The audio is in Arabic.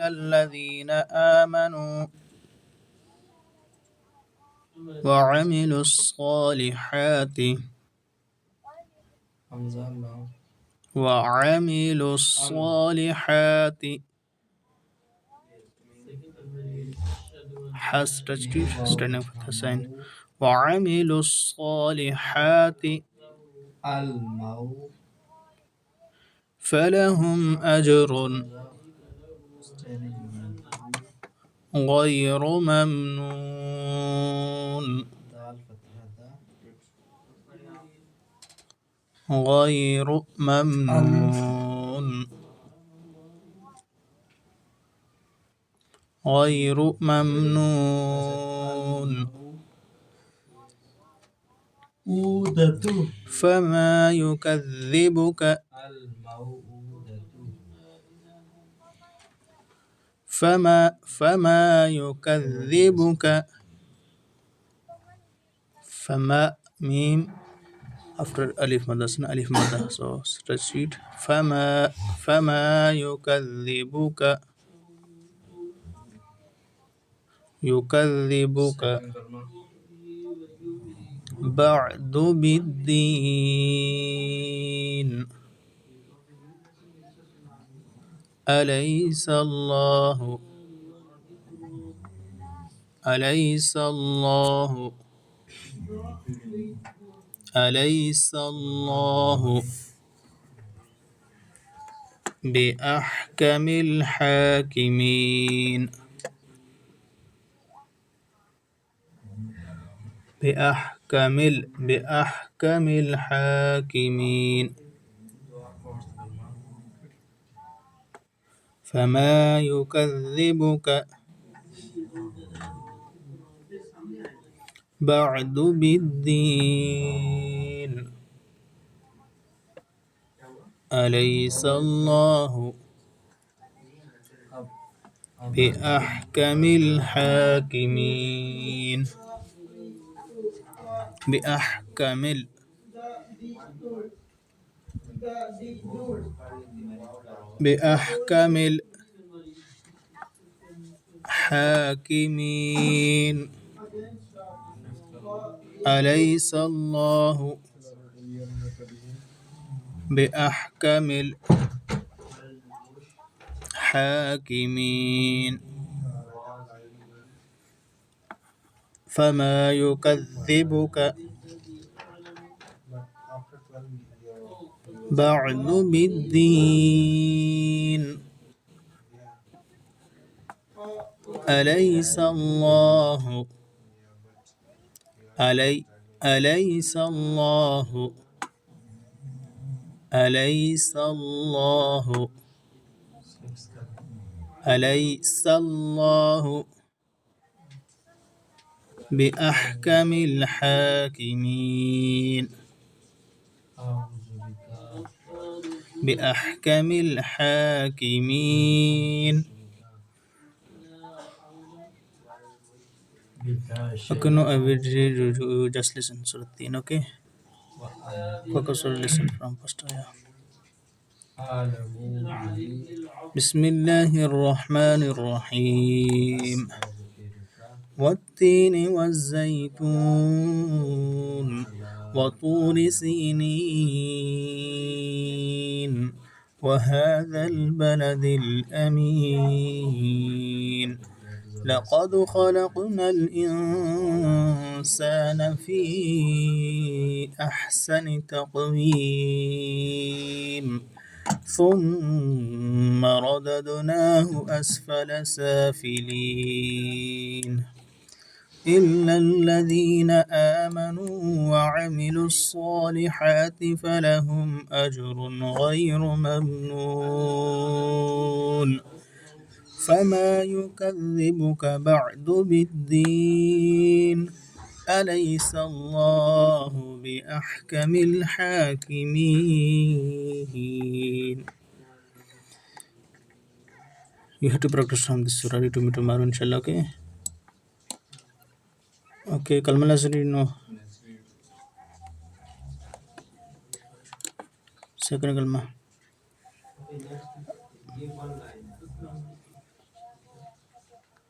الذين آمنوا وعملوا الصالحات وعملوا الصالحات standing for the sign وعملوا الصالحات فلهم أجر غير ممنون غير ممنون غير ممنون فما يكذبك فما يكذبك فما ميم after alif madda alif madda so stretch it فما يكذبك بعد بالدين أليس الله بأحكم الحاكمين بأحكم الحاكمين فما يكذبك بعد بالدين أليس الله بأحكم الحاكمين بأحكم الحاكمين أليس الله بأحكم الحاكمين فما يكذبك بعد بالدين أليس الله بأحكم الحاكمين بأحكم الحاكمين. Okay, no, I will read you. Just listen, Surah 3, okay? Focus or listen from first ayah. بسم الله الرحمن الرحيم والتين والزيتون وطور سينين وهذا البلد الأمين لقد خلقنا الإنسان في أحسن تقويم ثم رددناه أسفل سافلين إلا الذين آمنوا وعملوا الصالحات فلهم أجر غير ممنون فما يكذبك بعد بالدين أليس الله بأحكم الحاكمين. You have to practice from this surah tomorrow, inshallah, okay? Okay, Kalma Lazari, no. Second Kalma.